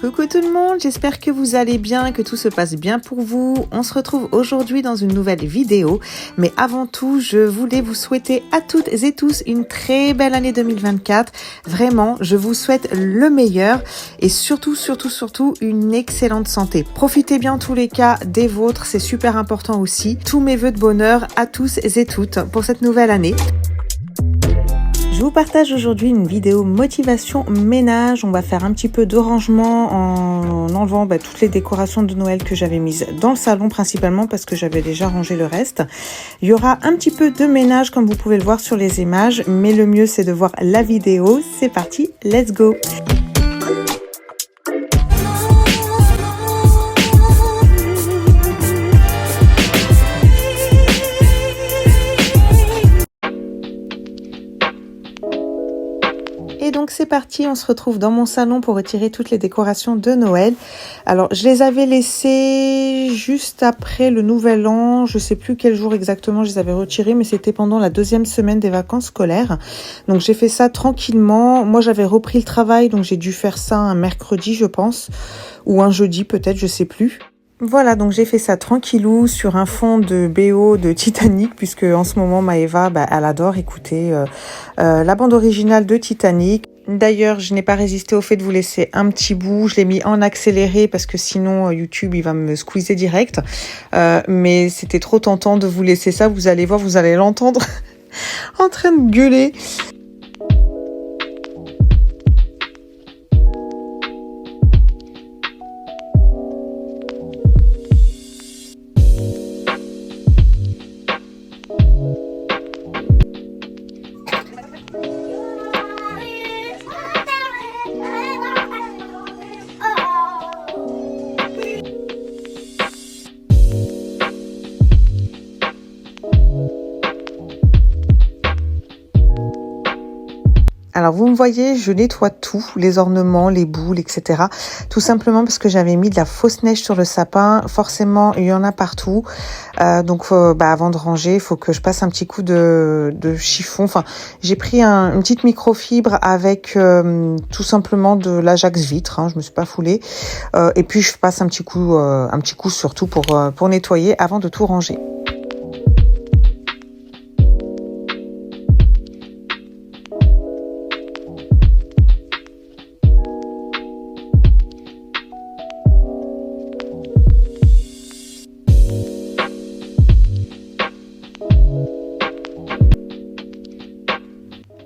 Coucou tout le monde, j'espère que vous allez bien, que tout se passe bien pour vous. On se retrouve aujourd'hui dans une nouvelle vidéo. Mais avant tout, je voulais vous souhaiter à toutes et tous une très belle année 2024. Vraiment, je vous souhaite le meilleur et surtout une excellente santé. Profitez bien en tous les cas des vôtres, c'est super important aussi. Tous mes vœux de bonheur à tous et toutes pour cette nouvelle année. Je vous partage aujourd'hui une vidéo motivation ménage. On va faire un petit peu de rangement en enlevant toutes les décorations de Noël que j'avais mises dans le salon principalement parce que j'avais déjà rangé le reste. Il y aura un petit peu de ménage comme vous pouvez le voir sur les images, mais le mieux c'est de voir la vidéo. C'est parti, let's go! Et donc c'est parti, on se retrouve dans mon salon pour retirer toutes les décorations de Noël. Alors je les avais laissées juste après le Nouvel An, je sais plus quel jour exactement je les avais retirées, mais c'était pendant la deuxième semaine des vacances scolaires. Donc j'ai fait ça tranquillement. Moi j'avais repris le travail, donc j'ai dû faire ça un mercredi je pense, ou un jeudi peut-être, je sais plus. Voilà, donc j'ai fait ça tranquillou sur un fond de BO de Titanic, puisque en ce moment Maëva, elle adore écouter la bande originale de Titanic. D'ailleurs, je n'ai pas résisté au fait de vous laisser un petit bout. Je l'ai mis en accéléré parce que sinon YouTube il va me squeezer direct. Mais c'était trop tentant de vous laisser ça. Vous allez voir, vous allez l'entendre en train de gueuler. Alors vous me voyez, je nettoie tout, les ornements, les boules, etc. Tout simplement parce que j'avais mis de la fausse neige sur le sapin. Forcément, il y en a partout. Donc avant de ranger, il faut que je passe un petit coup de chiffon. Enfin, j'ai pris une petite microfibre avec tout simplement de l'Ajax vitre. Je me suis pas foulée. Et puis je passe un petit coup surtout pour nettoyer avant de tout ranger.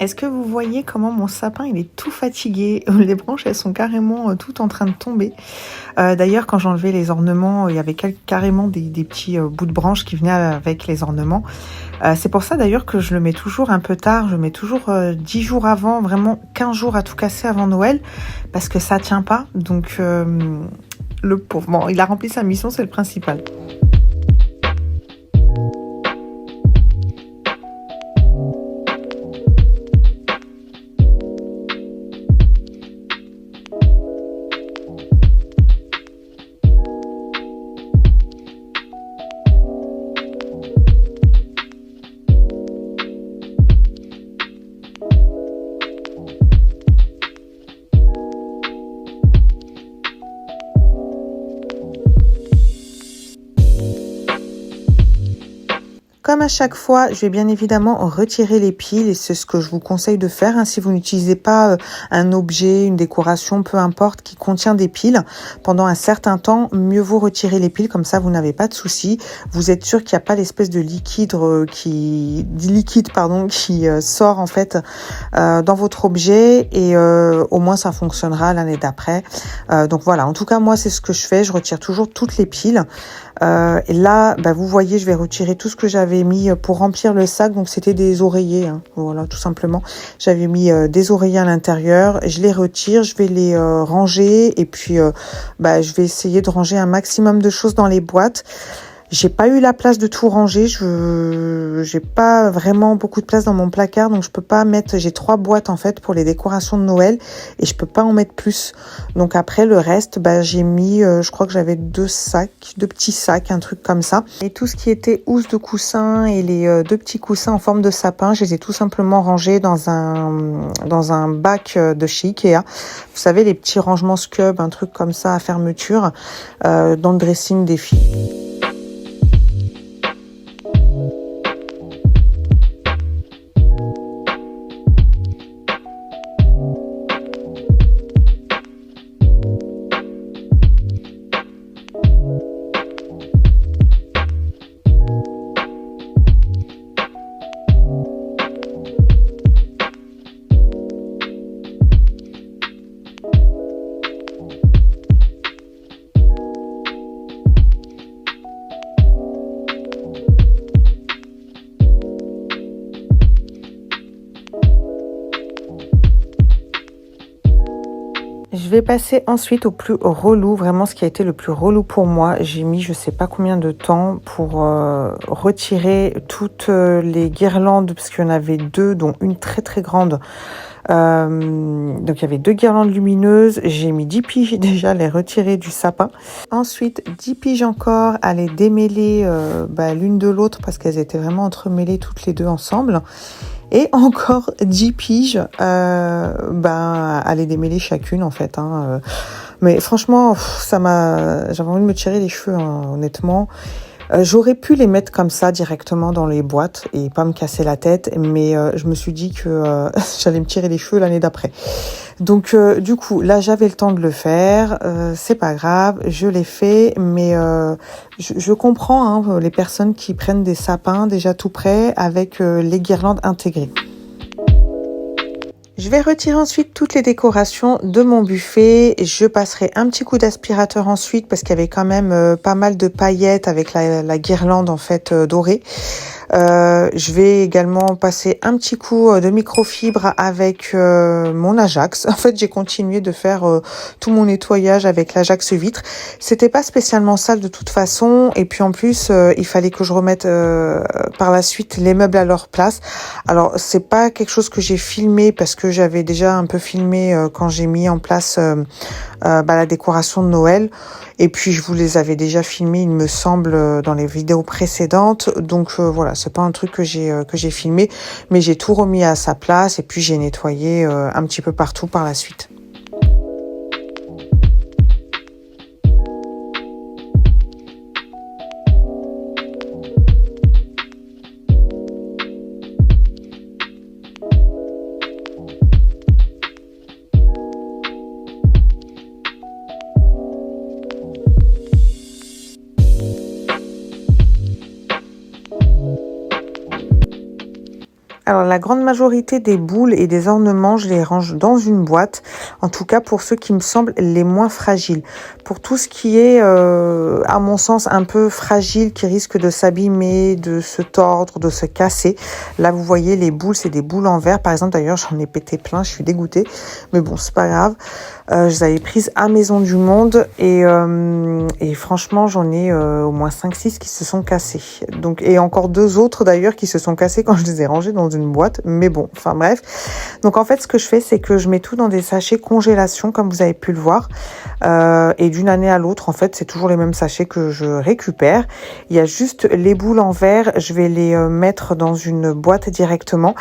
Est-ce que vous voyez comment mon sapin il est tout fatigué? Les branches elles sont carrément toutes en train de tomber. D'ailleurs quand j'enlevais les ornements, il y avait carrément des petits bouts de branches qui venaient avec les ornements. C'est pour ça d'ailleurs que je le mets toujours un peu tard. Je mets toujours 10 jours avant, vraiment 15 jours à tout casser avant Noël, parce que ça tient pas. Donc le pauvre, bon, il a rempli sa mission, c'est le principal. Comme à chaque fois, je vais bien évidemment retirer les piles et c'est ce que je vous conseille de faire. Si vous n'utilisez pas un objet, une décoration, peu importe, qui contient des piles, pendant un certain temps, mieux vaut retirer les piles, comme ça vous n'avez pas de soucis. Vous êtes sûr qu'il n'y a pas l'espèce de liquide qui sort en fait dans votre objet et au moins ça fonctionnera l'année d'après. Donc voilà, en tout cas moi c'est ce que je fais, je retire toujours toutes les piles. Et là, vous voyez, je vais retirer tout ce que j'avais mis pour remplir le sac. Donc, c'était des oreillers, voilà, tout simplement. J'avais mis des oreillers à l'intérieur. Je les retire, je vais les ranger. Et puis, je vais essayer de ranger un maximum de choses dans les boîtes. J'ai pas eu la place de tout ranger. J'ai pas vraiment beaucoup de place dans mon placard, donc je peux pas mettre. J'ai 3 boîtes en fait pour les décorations de Noël et je peux pas en mettre plus. Donc après le reste, j'ai mis. Je crois que j'avais 2 petits sacs, un truc comme ça. Et tout ce qui était housse de coussin et les 2 petits coussins en forme de sapin, je les ai tout simplement rangés dans un bac de chez Ikea. Vous savez, les petits rangements Scub, un truc comme ça à fermeture, dans le dressing des filles. Je vais passer ensuite au plus relou, vraiment ce qui a été le plus relou pour moi. J'ai mis je sais pas combien de temps pour retirer toutes les guirlandes, parce qu'il y en avait 2, dont une très très grande. Donc il y avait 2 guirlandes lumineuses. J'ai mis 10 piges déjà à les retirer du sapin. Ensuite 10 piges encore à les démêler l'une de l'autre, parce qu'elles étaient vraiment entremêlées toutes les 2 ensemble. Et encore 10 piges à les démêler chacune en fait. Mais franchement, j'avais envie de me tirer les cheveux, honnêtement. J'aurais pu les mettre comme ça directement dans les boîtes et pas me casser la tête, mais je me suis dit que j'allais me tirer les cheveux l'année d'après. Donc du coup, là j'avais le temps de le faire, c'est pas grave, je l'ai fait, mais je comprends les personnes qui prennent des sapins déjà tout prêts avec les guirlandes intégrées. Je vais retirer ensuite toutes les décorations de mon buffet. Je passerai un petit coup d'aspirateur ensuite, parce qu'il y avait quand même pas mal de paillettes avec la guirlande en fait dorée. Je vais également passer un petit coup de microfibre avec mon Ajax. En fait, j'ai continué de faire tout mon nettoyage avec l'Ajax vitre. C'était pas spécialement sale de toute façon, et puis en plus il fallait que je remette par la suite les meubles à leur place. Alors c'est pas quelque chose que j'ai filmé, parce que j'avais déjà un peu filmé quand j'ai mis en place la décoration de Noël, et puis je vous les avais déjà filmés, il me semble, dans les vidéos précédentes. Donc voilà, c'est pas un truc que j'ai filmé, mais j'ai tout remis à sa place, et puis j'ai nettoyé un petit peu partout par la suite. Alors la grande majorité des boules et des ornements, je les range dans une boîte, en tout cas pour ceux qui me semblent les moins fragiles. Pour tout ce qui est, à mon sens, un peu fragile, qui risque de s'abîmer, de se tordre, de se casser, là vous voyez les boules, c'est des boules en verre par exemple. D'ailleurs j'en ai pété plein, je suis dégoûtée, mais bon c'est pas grave. Je les avais prises à Maison du Monde, et franchement j'en ai au moins 5-6 qui se sont cassés. Donc, et encore 2 autres d'ailleurs qui se sont cassés quand je les ai rangés dans une boîte, mais bon, enfin bref. Donc en fait ce que je fais, c'est que je mets tout dans des sachets congélation, comme vous avez pu le voir, et d'une année à l'autre en fait c'est toujours les mêmes sachets que je récupère. Il y a juste les boules en verre, je vais les mettre dans une boîte directement,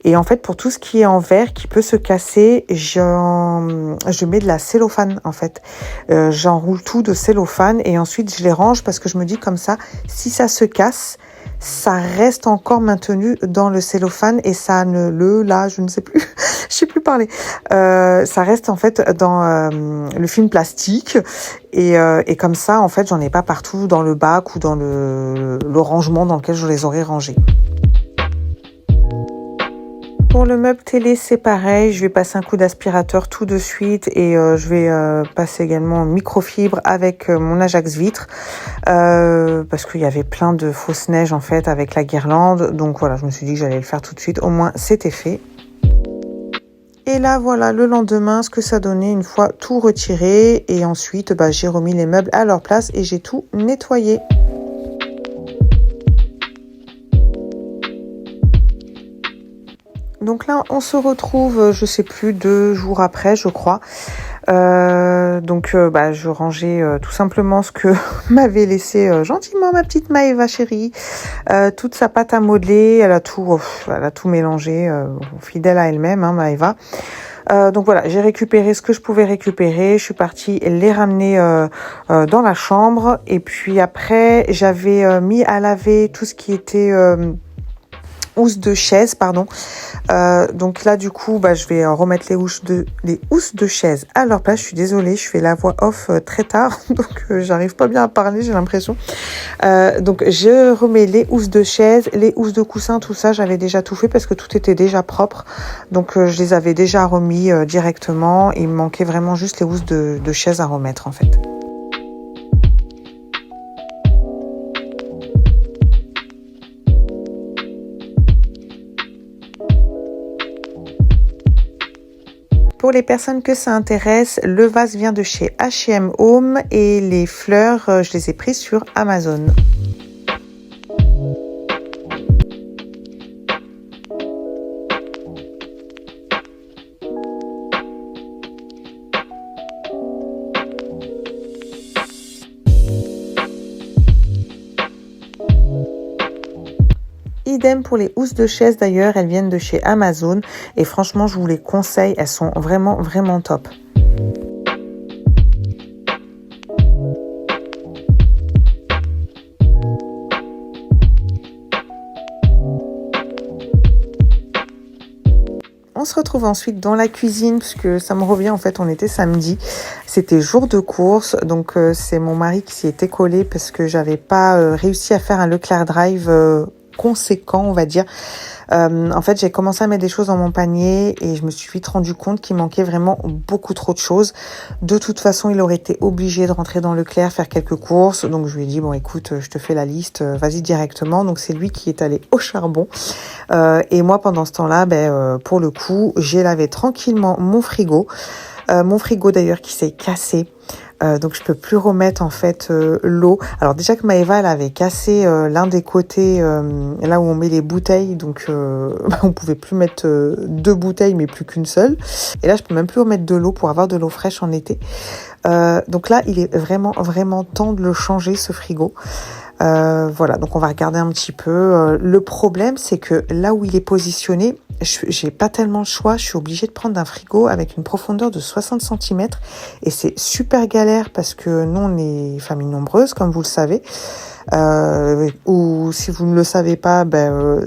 et en fait pour tout ce qui est en verre qui peut se casser, je mets de la cellophane en fait. J'enroule tout de cellophane, et ensuite je les range, parce que je me dis comme ça, si ça se casse, ça reste encore maintenu dans le cellophane, et ça je ne sais plus, je sais plus parler. Ça reste en fait dans le film plastique, et comme ça en fait j'en ai pas partout dans le bac ou dans le rangement dans lequel je les aurais rangés. Pour le meuble télé, c'est pareil, je vais passer un coup d'aspirateur tout de suite, et je vais passer également microfibre avec mon Ajax vitre, parce qu'il y avait plein de fausses neiges en fait avec la guirlande. Donc voilà, je me suis dit que j'allais le faire tout de suite, au moins c'était fait. Et là voilà le lendemain ce que ça donnait une fois tout retiré, et ensuite j'ai remis les meubles à leur place et j'ai tout nettoyé. Donc là, on se retrouve, je sais plus, 2 jours après, je crois. Je rangeais tout simplement ce que m'avait laissé gentiment ma petite Maëva chérie. Toute sa pâte à modeler, elle a tout mélangé, fidèle à elle-même, hein, Maëva. Donc voilà, j'ai récupéré ce que je pouvais récupérer. Je suis partie les ramener dans la chambre. Et puis après, j'avais mis à laver tout ce qui était housses de chaise, pardon. Donc là, du coup, je vais remettre les housses de chaise à leur place. Je suis désolée, je fais la voix off très tard, donc j'arrive pas bien à parler, j'ai l'impression. Donc je remets les housses de chaise, les housses de coussin, tout ça, j'avais déjà tout fait parce que tout était déjà propre. Donc je les avais déjà remis directement. Il me manquait vraiment juste les housses de chaise à remettre en fait. Pour les personnes que ça intéresse, le vase vient de chez H&M Home et les fleurs, je les ai prises sur Amazon. Idem pour les housses de chaise d'ailleurs, elles viennent de chez Amazon et franchement je vous les conseille, elles sont vraiment vraiment top. On se retrouve ensuite dans la cuisine puisque ça me revient, en fait on était samedi, c'était jour de course, donc c'est mon mari qui s'y était collé parce que j'avais pas réussi à faire un Leclerc Drive conséquent, on va dire. En fait, j'ai commencé à mettre des choses dans mon panier et je me suis vite rendu compte qu'il manquait vraiment beaucoup trop de choses. De toute façon, il aurait été obligé de rentrer dans Leclerc, faire quelques courses. Donc, je lui ai dit, bon, écoute, je te fais la liste, vas-y directement. Donc, c'est lui qui est allé au charbon. Et moi, pendant ce temps-là, pour le coup, j'ai lavé tranquillement mon frigo. Mon frigo, d'ailleurs, qui s'est cassé. Donc je peux plus remettre en fait l'eau. Alors déjà que Maëva elle avait cassé l'un des côtés là où on met les bouteilles, donc on pouvait plus mettre 2 bouteilles mais plus qu'une seule. Et là je peux même plus remettre de l'eau pour avoir de l'eau fraîche en été. Donc là il est vraiment vraiment temps de le changer ce frigo. Voilà, donc on va regarder un petit peu. Le problème, c'est que là où il est positionné, j'ai pas tellement le choix. Je suis obligée de prendre un frigo avec une profondeur de 60 cm et c'est super galère parce que nous, on est famille nombreuse, comme vous le savez. Ou si vous ne le savez pas,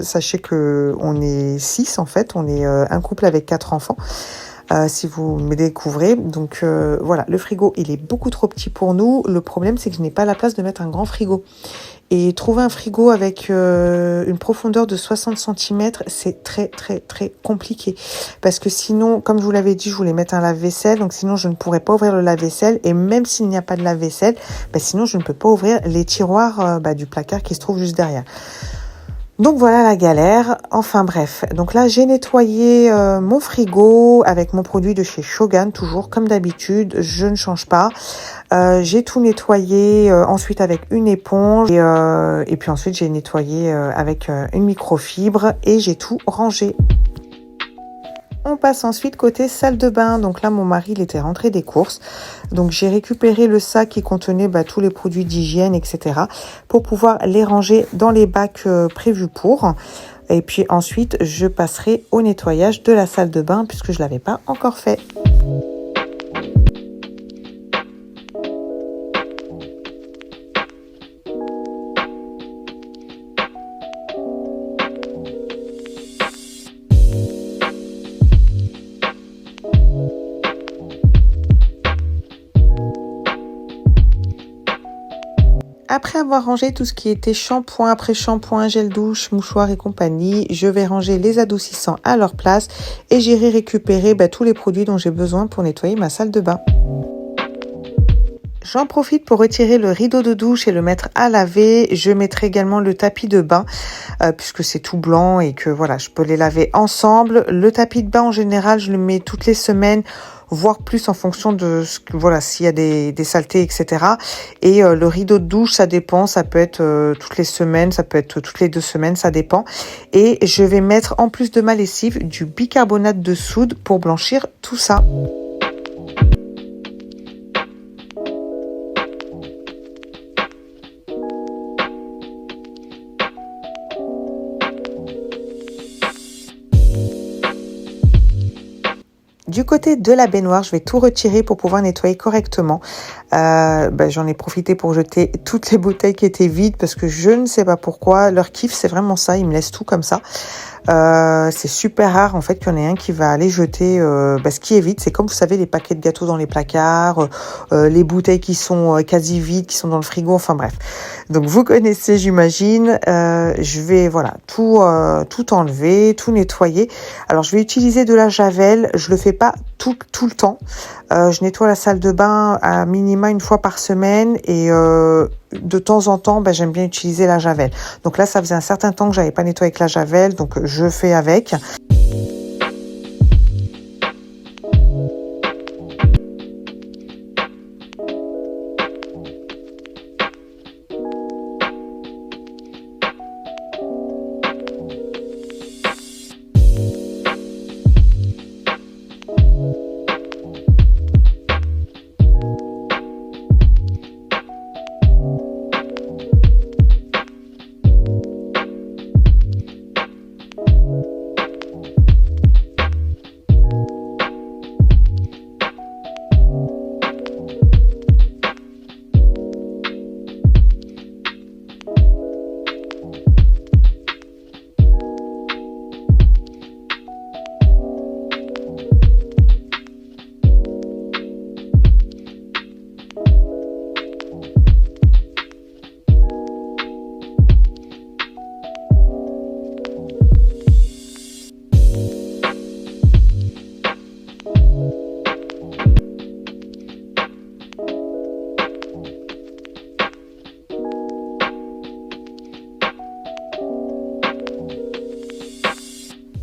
sachez que on est 6 en fait. On est un couple avec 4 enfants. Si vous me découvrez. Donc voilà, le frigo, il est beaucoup trop petit pour nous. Le problème, c'est que je n'ai pas la place de mettre un grand frigo. Et trouver un frigo avec une profondeur de 60 cm, c'est très très très compliqué. Parce que sinon, comme je vous l'avais dit, je voulais mettre un lave-vaisselle. Donc sinon, je ne pourrais pas ouvrir le lave-vaisselle. Et même s'il n'y a pas de lave-vaisselle, sinon, je ne peux pas ouvrir les tiroirs du placard qui se trouve juste derrière. Donc voilà la galère, enfin bref. Donc là j'ai nettoyé mon frigo avec mon produit de chez Shogun, toujours comme d'habitude, je ne change pas. J'ai tout nettoyé ensuite avec une éponge et puis ensuite j'ai nettoyé avec une microfibre et j'ai tout rangé. On passe ensuite côté salle de bain. Donc là, mon mari, il était rentré des courses. Donc j'ai récupéré le sac qui contenait tous les produits d'hygiène, etc. pour pouvoir les ranger dans les bacs prévus pour. Et puis ensuite, je passerai au nettoyage de la salle de bain puisque je l'avais pas encore fait. Après avoir rangé tout ce qui était shampoing, après-shampoing, gel douche, mouchoir et compagnie, je vais ranger les adoucissants à leur place et j'irai récupérer tous les produits dont j'ai besoin pour nettoyer ma salle de bain. J'en profite pour retirer le rideau de douche et le mettre à laver. Je mettrai également le tapis de bain puisque c'est tout blanc et que voilà, je peux les laver ensemble. Le tapis de bain en général, je le mets toutes les semaines voir plus en fonction de voilà, s'il y a des saletés, etc. Et le rideau de douche, ça dépend, ça peut être toutes les semaines, ça peut être toutes les 2 semaines, ça dépend. Et je vais mettre en plus de ma lessive du bicarbonate de soude pour blanchir tout ça. Du côté de la baignoire, je vais tout retirer pour pouvoir nettoyer correctement. J'en ai profité pour jeter toutes les bouteilles qui étaient vides parce que je ne sais pas pourquoi. Leur kiff, c'est vraiment ça. Ils me laissent tout comme ça. C'est super rare en fait qu'il y en ait un qui va aller jeter ce qui est vide. C'est comme vous savez les paquets de gâteaux dans les placards, les bouteilles qui sont quasi vides, qui sont dans le frigo. Enfin bref. Donc vous connaissez, j'imagine. Je vais voilà tout enlever, tout nettoyer. Alors je vais utiliser de la javel. Je le fais pas tout le temps. Je nettoie la salle de bain à minima une fois par semaine et de temps en temps, j'aime bien utiliser la javel. Donc là, ça faisait un certain temps que j'avais pas nettoyé avec la javel, donc je fais avec.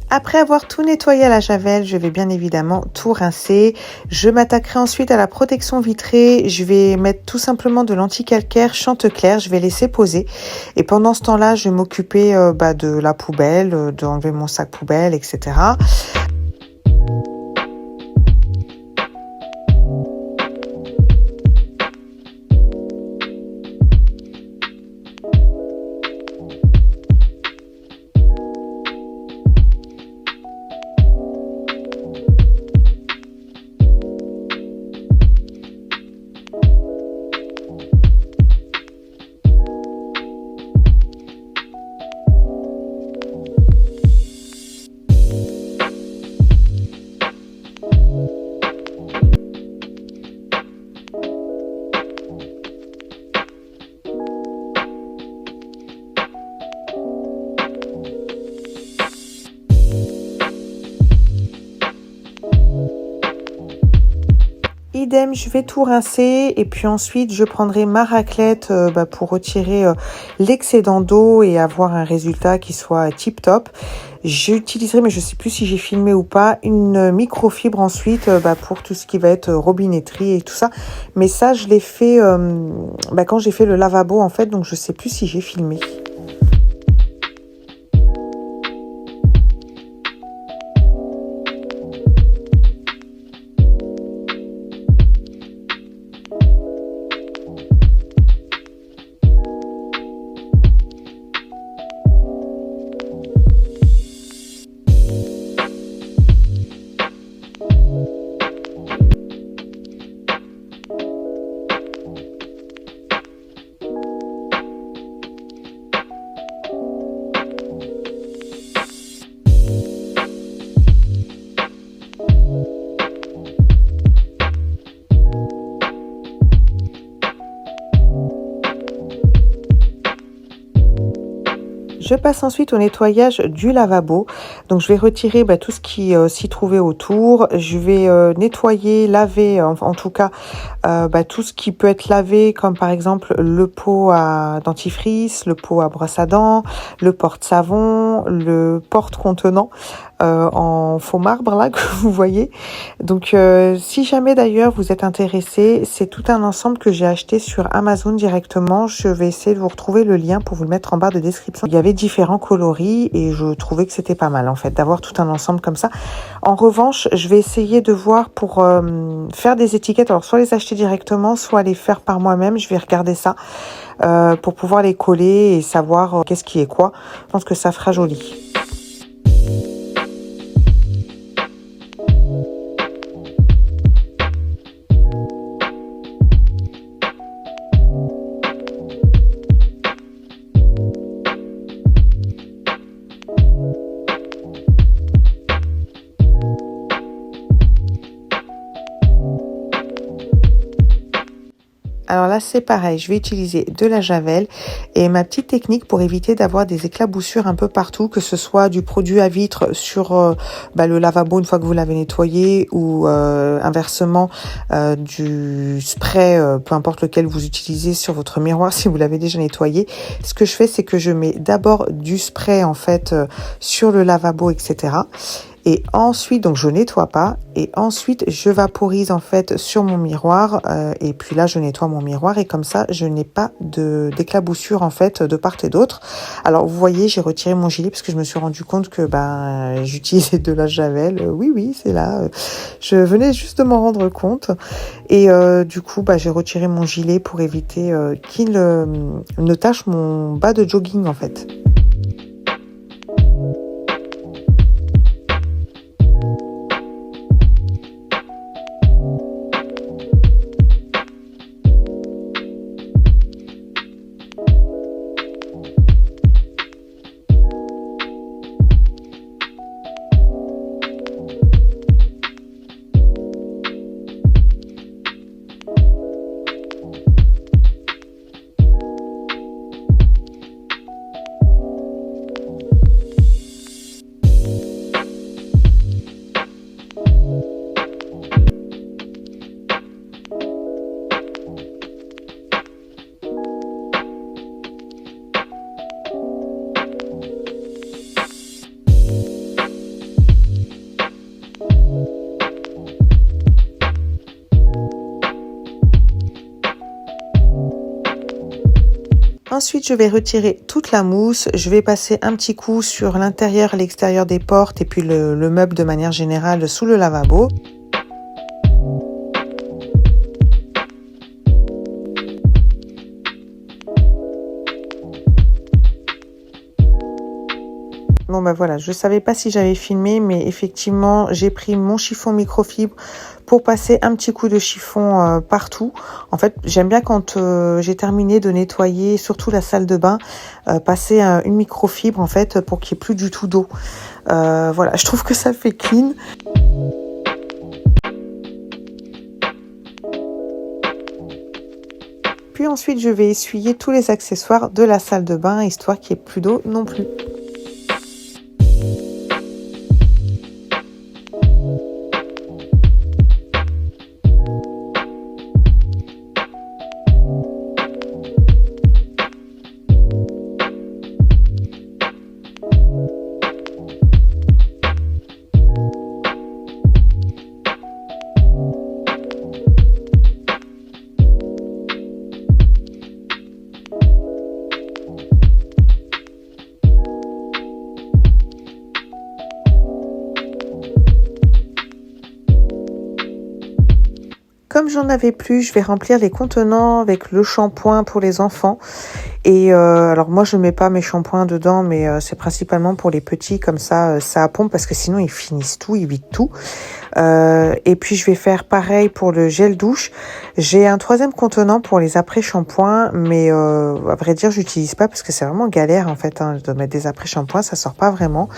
Après avoir tout nettoyé à la javel, je vais bien évidemment tout rincer. Je m'attaquerai ensuite à la protection vitrée. Je vais mettre tout simplement de l'anti-calcaire Chantecler. Je vais laisser poser. Et pendant ce temps-là, je vais m'occuper de la poubelle, d'enlever mon sac poubelle, etc. Idem, je vais tout rincer et puis ensuite je prendrai ma raclette pour retirer l'excédent d'eau et avoir un résultat qui soit tip top. J'utiliserai, mais je sais plus si j'ai filmé ou pas, une microfibre ensuite pour tout ce qui va être robinetterie et tout ça. Mais ça, je l'ai fait quand j'ai fait le lavabo en fait, donc je sais plus si j'ai filmé. Je passe ensuite au nettoyage du lavabo. Donc je vais retirer tout ce qui s'y trouvait autour. Je vais nettoyer, laver en tout cas tout ce qui peut être lavé, comme par exemple le pot à dentifrice, le pot à brosse à dents, le porte-savon, le porte-contenant. en faux marbre là que vous voyez. Donc si jamais d'ailleurs vous êtes intéressé, c'est tout un ensemble que j'ai acheté sur Amazon directement. Je vais essayer de vous retrouver le lien pour vous le mettre en barre de description. Il y avait différents coloris et je trouvais que c'était pas mal en fait d'avoir tout un ensemble comme ça. En revanche, je vais essayer de voir pour faire des étiquettes. Alors soit les acheter directement, soit les faire par moi-même. Je vais regarder ça pour pouvoir les coller et savoir qu'est-ce qui est quoi. Je pense que ça fera joli. Alors là, c'est pareil, je vais utiliser de la javel et ma petite technique pour éviter d'avoir des éclaboussures un peu partout, que ce soit du produit à vitre sur le lavabo une fois que vous l'avez nettoyé ou inversement du spray, peu importe lequel vous utilisez sur votre miroir si vous l'avez déjà nettoyé. Ce que je fais, c'est que je mets d'abord du spray en fait sur le lavabo, etc. Et ensuite, donc je nettoie pas. Et ensuite, je vaporise en fait sur mon miroir. Et puis là, je nettoie mon miroir. Et comme ça, je n'ai pas d'éclaboussure en fait de part et d'autre. Alors, vous voyez, j'ai retiré mon gilet parce que je me suis rendu compte que j'utilisais de la javel. Oui, c'est là. Je venais juste de m'en rendre compte. Et du coup, j'ai retiré mon gilet pour éviter qu'il ne tache mon bas de jogging en fait. Ensuite, je vais retirer toute la mousse. Je vais passer un petit coup sur l'intérieur et l'extérieur des portes et puis le meuble de manière générale sous le lavabo. Bon voilà, je savais pas si j'avais filmé, mais effectivement, j'ai pris mon chiffon microfibre pour passer un petit coup de chiffon partout. En fait, j'aime bien quand j'ai terminé de nettoyer, surtout la salle de bain, passer une microfibre en fait pour qu'il n'y ait plus du tout d'eau. Voilà, je trouve que ça fait clean. Puis ensuite, je vais essuyer tous les accessoires de la salle de bain, histoire qu'il n'y ait plus d'eau non plus. Comme j'en avais plus, je vais remplir les contenants avec le shampoing pour les enfants. Et alors moi, je mets pas mes shampoings dedans, mais c'est principalement pour les petits. Comme ça, ça pompe parce que sinon, ils finissent tout, ils vident tout. Et puis, je vais faire pareil pour le gel douche. J'ai un troisième contenant pour les après-shampoings, mais à vrai dire, j'utilise pas parce que c'est vraiment galère en fait de mettre des après-shampoings, ça sort pas vraiment.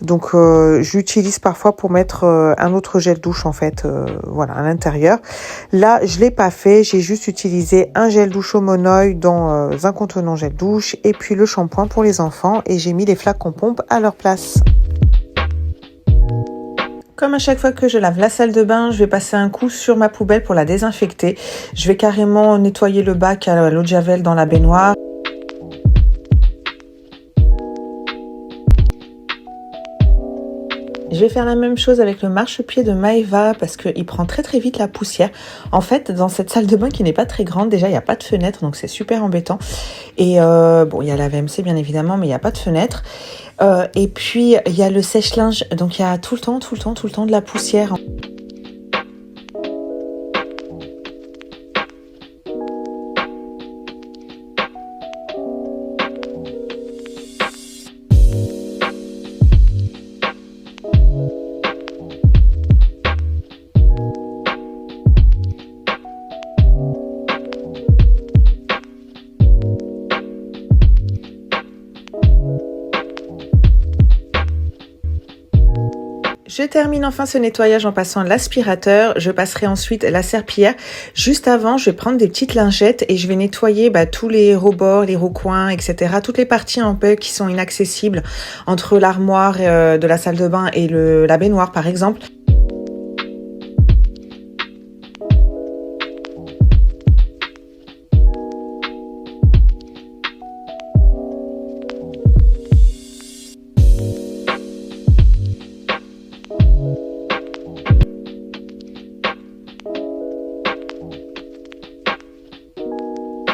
Donc, j'utilise parfois pour mettre un autre gel douche en fait, voilà, à l'intérieur. Là, je l'ai pas fait, j'ai juste utilisé un gel douche au monoï dans un contenant gel douche et puis le shampoing pour les enfants et j'ai mis les flacons pompe à leur place. Comme à chaque fois que je lave la salle de bain, je vais passer un coup sur ma poubelle pour la désinfecter. Je vais carrément nettoyer le bac à l'eau de javel dans la baignoire. vais faire la même chose avec le marchepied de Maeva parce qu'il prend très très vite la poussière. En fait, dans cette salle de bain qui n'est pas très grande, déjà il n'y a pas de fenêtre, donc c'est super embêtant. Et bon, il y a la VMC bien évidemment, mais il n'y a pas de fenêtre. Et puis il y a le sèche-linge, donc il y a tout le temps de la poussière. Je termine enfin ce nettoyage en passant l'aspirateur. Je passerai ensuite la serpillière. Juste avant, je vais prendre des petites lingettes et je vais nettoyer tous les rebords, les recoins, etc. Toutes les parties un peu qui sont inaccessibles entre l'armoire de la salle de bain et la baignoire par exemple.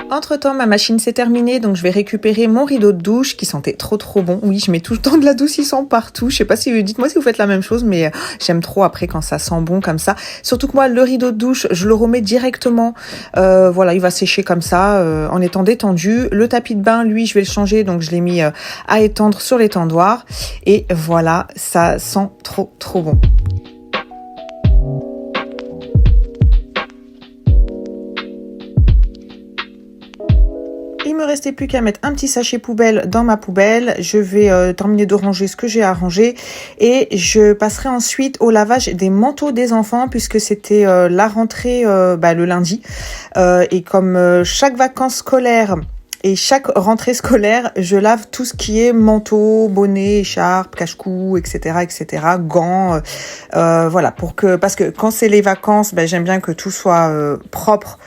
Entre-temps, ma machine s'est terminée, donc je vais récupérer mon rideau de douche qui sentait trop bon. Oui, je mets tout le temps de l'adoucissant partout. Je sais pas si, dites-moi si vous faites la même chose, mais j'aime trop après quand ça sent bon comme ça. Surtout que moi, le rideau de douche, je le remets directement. Voilà, il va sécher comme ça, en étant détendu. Le tapis de bain, lui, je vais le changer, donc je l'ai mis à étendre sur l'étendoir. Et voilà, ça sent trop bon. Il me restait plus qu'à mettre un petit sachet poubelle dans ma poubelle. Je vais terminer de ranger ce que j'ai à ranger et je passerai ensuite au lavage des manteaux des enfants puisque c'était la rentrée le lundi. Et comme chaque vacances scolaires et chaque rentrée scolaire, je lave tout ce qui est manteau, bonnet, écharpe, cache-cou, etc., gants. Voilà, parce que quand c'est les vacances, j'aime bien que tout soit propre.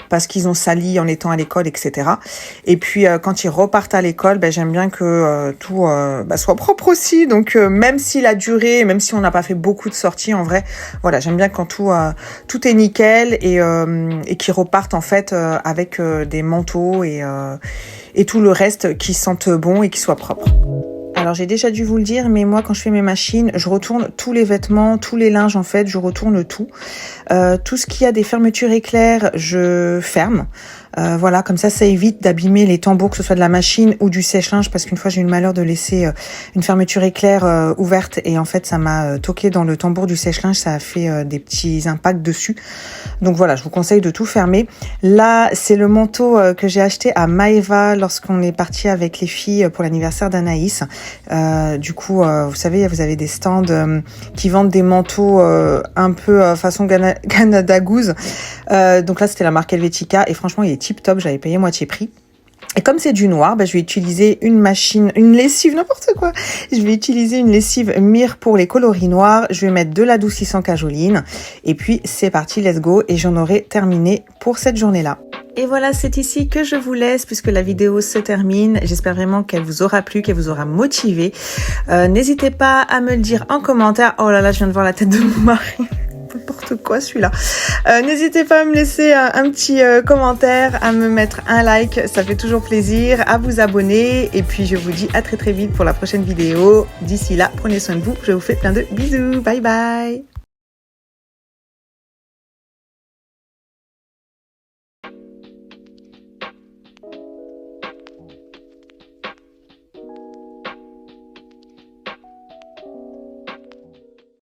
Parce qu'ils ont sali en étant à l'école, etc. Et puis, quand ils repartent à l'école, j'aime bien que tout soit propre aussi. Donc, même si la durée, même si on n'a pas fait beaucoup de sorties, en vrai, voilà, j'aime bien quand tout est nickel et qu'ils repartent, en fait, avec des manteaux et tout le reste qui sentent bon et qui soient propres. Alors j'ai déjà dû vous le dire, mais moi quand je fais mes machines, je retourne tous les vêtements, tous les linges en fait, je retourne tout. Tout ce qui a des fermetures éclairs, je ferme. Voilà, comme ça évite d'abîmer les tambours, que ce soit de la machine ou du sèche-linge, parce qu'une fois j'ai eu le malheur de laisser une fermeture éclair ouverte et en fait ça m'a toqué dans le tambour du sèche-linge, ça a fait des petits impacts dessus. Donc voilà, je vous conseille de tout fermer. Là, c'est le manteau que j'ai acheté à Maeva lorsqu'on est parti avec les filles pour l'anniversaire d'Anaïs. Du coup, vous savez, vous avez des stands qui vendent des manteaux un peu façon Canada Goose. Donc là, c'était la marque Helvetica et franchement, il est tip top. J'avais payé moitié prix. Et comme c'est du noir, je vais utiliser une lessive, n'importe quoi. Je vais utiliser une lessive Mire pour les coloris noirs. Je vais mettre de l'adoucissant cajoline. Et puis, c'est parti, let's go. Et j'en aurai terminé pour cette journée-là. Et voilà, c'est ici que je vous laisse puisque la vidéo se termine. J'espère vraiment qu'elle vous aura plu, qu'elle vous aura motivé. N'hésitez pas à me le dire en commentaire. Oh là là, je viens de voir la tête de mon mari. N'importe quoi celui-là. N'hésitez pas à me laisser un petit commentaire, à me mettre un like, ça fait toujours plaisir, à vous abonner et puis je vous dis à très vite pour la prochaine vidéo. D'ici là, prenez soin de vous, je vous fais plein de bisous, bye bye.